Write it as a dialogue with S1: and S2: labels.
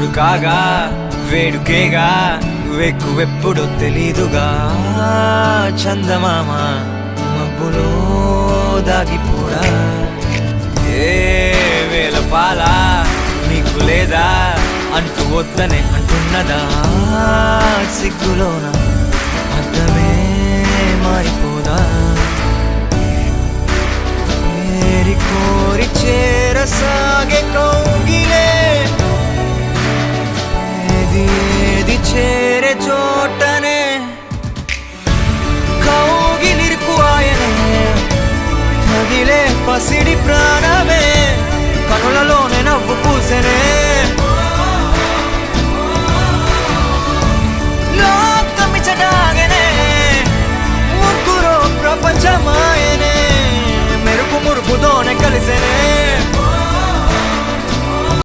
S1: జోడు కాగా వేడుకేగా వెక్కువెప్పుడు తెలీదుగా చందమామ మబ్బులో దాగిపోడా ఏ వేల పాల నీకు లేదా అంటూ వద్దనే అంటున్నదా సిగ్గులోన అర్థమే మారిపోదా ఏరి కోరి చేరసాగే కౌగిలే ఏది ఏది చేరే చోటనే కౌగిలిరుకు ఆయనే తగిలే పసిడి ప్రాణమే